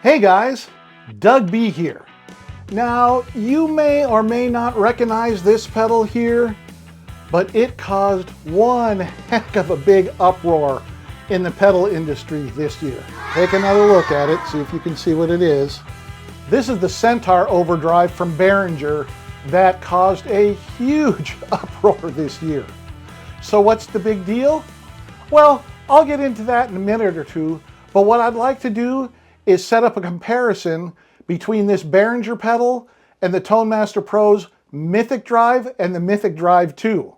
Hey guys, Doug B here. Now, you may or may not recognize this pedal here, but it caused one heck of a big uproar in the pedal industry this year. Take another look at it, see if you can see what it is. This is the Centaur Overdrive from Behringer that caused a huge uproar this year. So what's the big deal? Well, I'll get into that in a minute or two, but what I'd like to do is set up a comparison between this Behringer pedal and the Tone Master Pro's Mythic Drive and the Mythic Drive 2.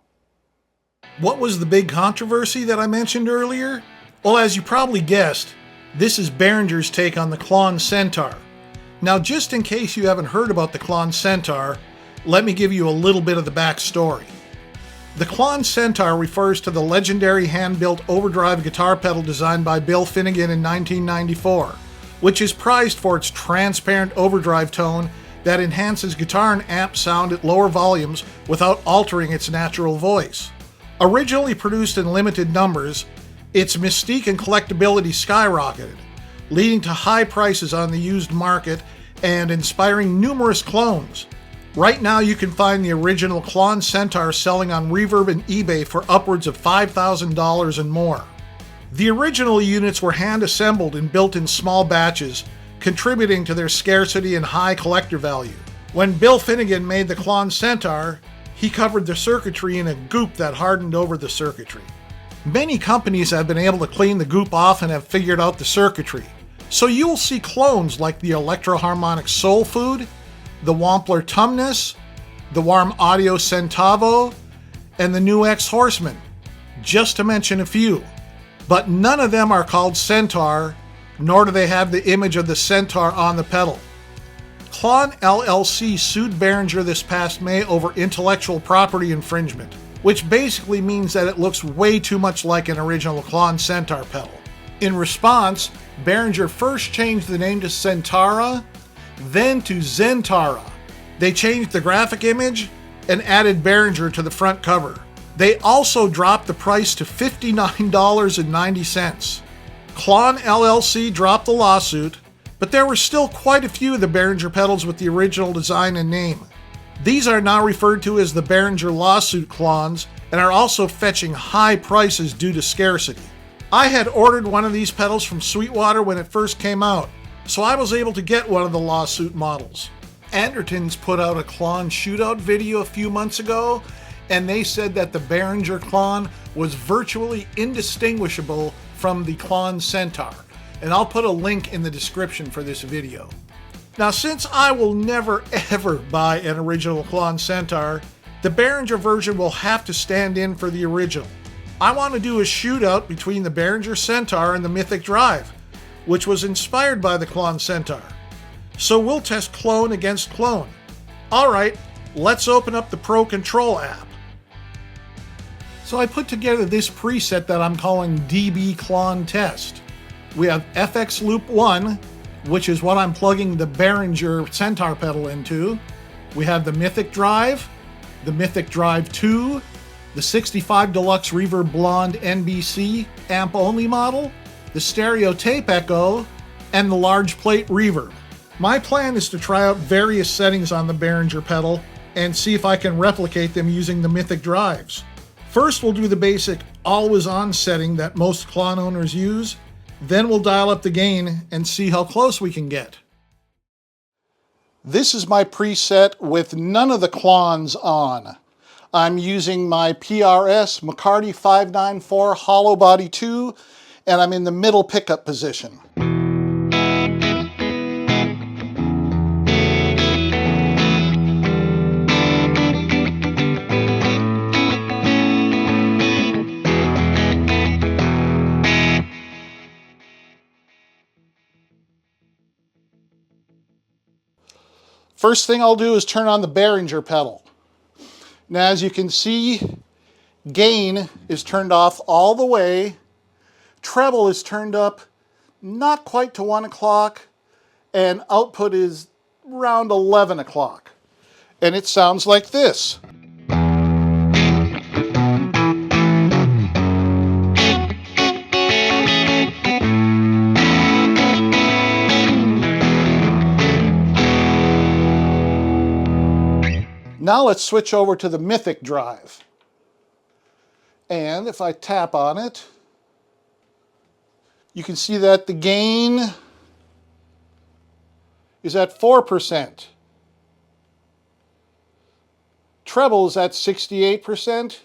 What was the big controversy that I mentioned earlier? Well, as you probably guessed, this is Behringer's take on the Klon Centaur. Now, just in case you haven't heard about the Klon Centaur, let me give you a little bit of the backstory. The Klon Centaur refers to the legendary hand-built overdrive guitar pedal designed by Bill Finnegan in 1994, which is prized for its transparent overdrive tone that enhances guitar and amp sound at lower volumes without altering its natural voice. Originally produced in limited numbers, its mystique and collectability skyrocketed, leading to high prices on the used market and inspiring numerous clones. Right now you can find the original Klon Centaur selling on Reverb and eBay for upwards of $5,000 and more. The original units were hand-assembled and built in small batches, contributing to their scarcity and high collector value. When Bill Finnegan made the Klon Centaur, he covered the circuitry in a goop that hardened over the circuitry. Many companies have been able to clean the goop off and have figured out the circuitry, so you'll see clones like the Electro-Harmonic Soul Food, the Wampler Tumnus, the Warm Audio Centavo, and the new X-Horseman, just to mention a few. But none of them are called Centaur, nor do they have the image of the Centaur on the pedal. Klon LLC sued Behringer this past May over intellectual property infringement, which basically means that it looks way too much like an original Klon Centaur pedal. In response, Behringer first changed the name to Centaura, then to Zentara. They changed the graphic image and added Behringer to the front cover. They also dropped the price to $59.90. Klon LLC dropped the lawsuit, but there were still quite a few of the Behringer pedals with the original design and name. These are now referred to as the Behringer lawsuit clones and are also fetching high prices due to scarcity. I had ordered one of these pedals from Sweetwater when it first came out, so I was able to get one of the lawsuit models. Anderton's put out a Klon shootout video a few months ago, and they said that the Behringer Klon was virtually indistinguishable from the Klon Centaur, and I'll put a link in the description for this video. Now, since I will never ever buy an original Klon Centaur, the Behringer version will have to stand in for the original. I want to do a shootout between the Behringer Centaur and the Mythic Drive, which was inspired by the Klon Centaur. So we'll test clone against clone. Alright, let's open up the Pro Control app. So I put together this preset that I'm calling DB Klon Test. We have FX Loop 1, which is what I'm plugging the Behringer Centaur pedal into. We have the Mythic Drive, the Mythic Drive 2, the 65 Deluxe Reverb Blonde NBC amp-only model, the stereo tape echo, and the large plate reverb. My plan is to try out various settings on the Behringer pedal and see if I can replicate them using the Mythic Drives. First, we'll do the basic always on setting that most Klon owners use. Then we'll dial up the gain and see how close we can get. This is my preset with none of the Klons on. I'm using my PRS McCarty 594 Hollow Body 2, and I'm in the middle pickup position. First thing I'll do is turn on the Behringer pedal. Now, as you can see, gain is turned off all the way. Treble is turned up not quite to 1 o'clock, and output is around 11 o'clock. And it sounds like this. Now let's switch over to the Mythic Drive. And if I tap on it, you can see that the gain is at 4%. Treble is at 68%.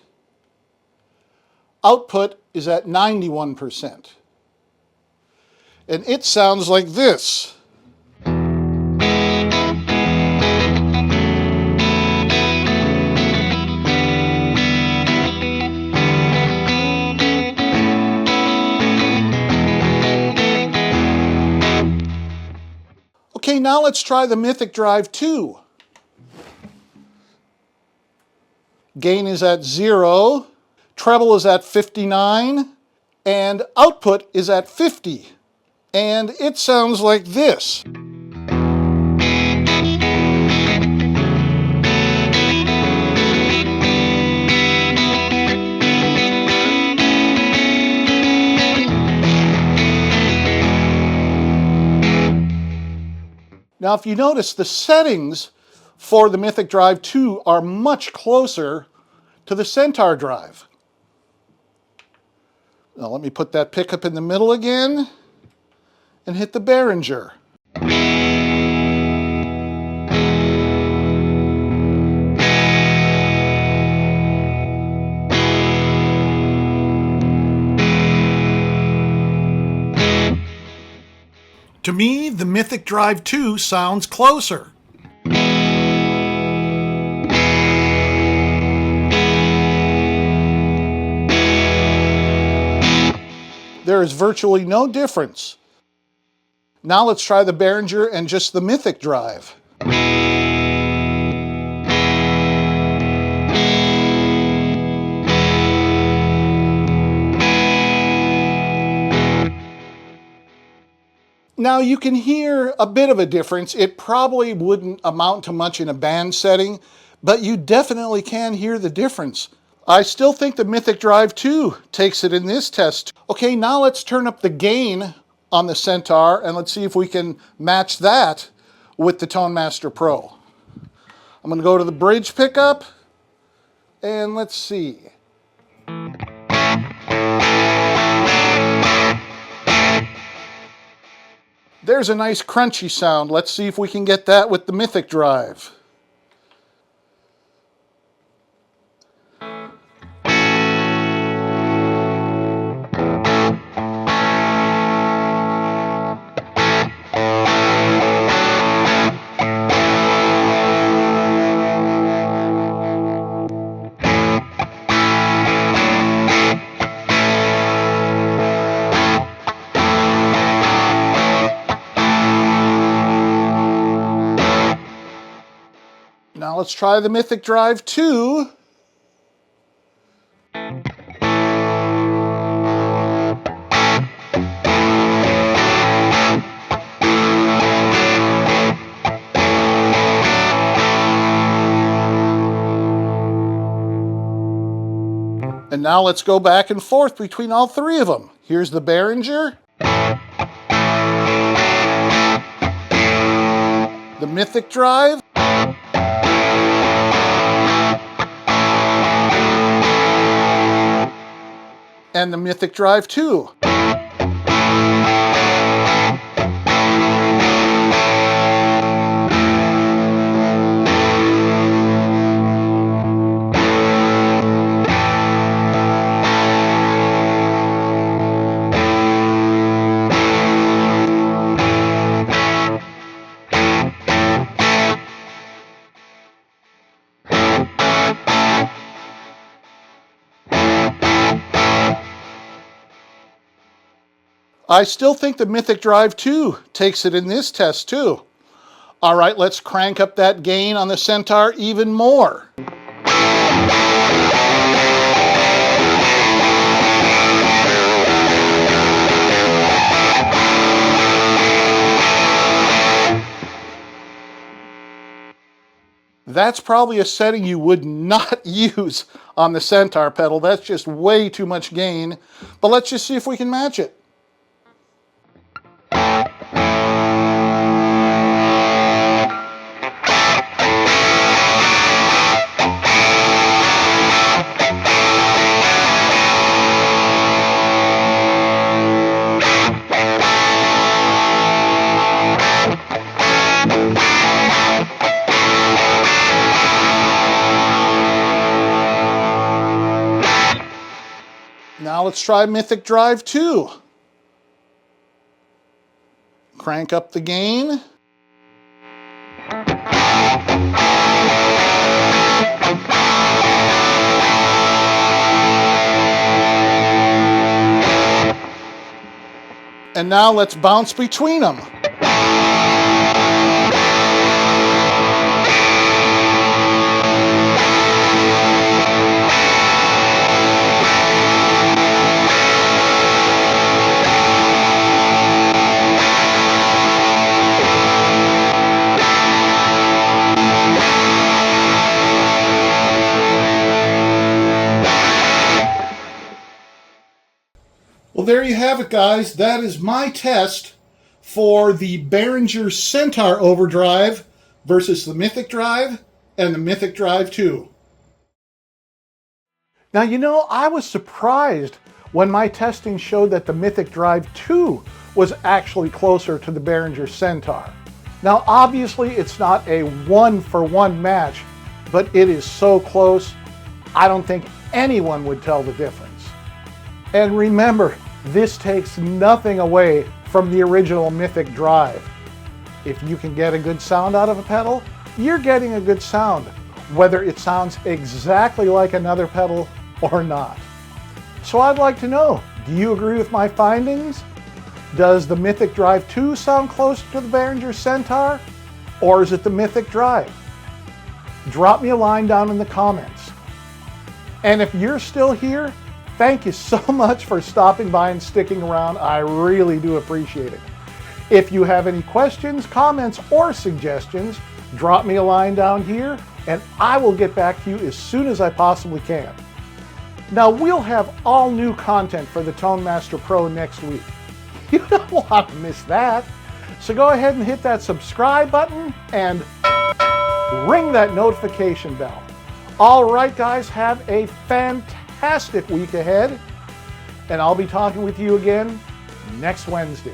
Output is at 91%. And it sounds like this. Okay, now let's try the Mythic Drive 2. Gain is at 0, treble is at 59, and output is at 50. And it sounds like this. Now, if you notice, the settings for the Mythic Drive 2 are much closer to the Centaur Drive. Now, let me put that pickup in the middle again and hit the Behringer. To me, the Mythic Drive 2 sounds closer. There is virtually no difference. Now let's try the Behringer and just the Mythic Drive. Now you can hear a bit of a difference. It probably wouldn't amount to much in a band setting, but you definitely can hear the difference. I still think the Mythic Drive 2 takes it in this test. Okay, now let's turn up the gain on the Centaur and let's see if we can match that with the Tone Master Pro. I'm going to go to the bridge pickup and let's see. There's a nice crunchy sound. Let's see if we can get that with the Mythic Drive. Now let's try the Mythic Drive 2. And now let's go back and forth between all three of them. Here's the Behringer, the Mythic Drive, and the Mythic Drive 2. I still think the Mythic Drive 2 takes it in this test too. All right, let's crank up that gain on the Centaur even more. That's probably a setting you would not use on the Centaur pedal. That's just way too much gain. But let's just see if we can match it. Now let's try Mythic Drive 2. Crank up the gain. And now let's bounce between them. Well, there you have it, guys. That is my test for the Behringer Centaur Overdrive versus the Mythic Drive and the Mythic Drive 2. Now, you know, I was surprised when my testing showed that the Mythic Drive 2 was actually closer to the Behringer Centaur. Now, obviously, it's not a one-for-one match, but it is so close, I don't think anyone would tell the difference. And remember, this takes nothing away from the original Mythic Drive. If you can get a good sound out of a pedal, you're getting a good sound, whether it sounds exactly like another pedal or not. So I'd like to know, do you agree with my findings? Does the Mythic Drive 2 sound closer to the Behringer Centaur, or is it the Mythic Drive? Drop me a line down in the comments. And if you're still here, thank you so much for stopping by and sticking around. I really do appreciate it. If you have any questions, comments, or suggestions, drop me a line down here and I will get back to you as soon as I possibly can. Now, we'll have all new content for the Tone Master Pro next week. You don't want to miss that. So go ahead and hit that subscribe button and ring that notification bell. All right, guys, have a fantastic week ahead, and I'll be talking with you again next Wednesday.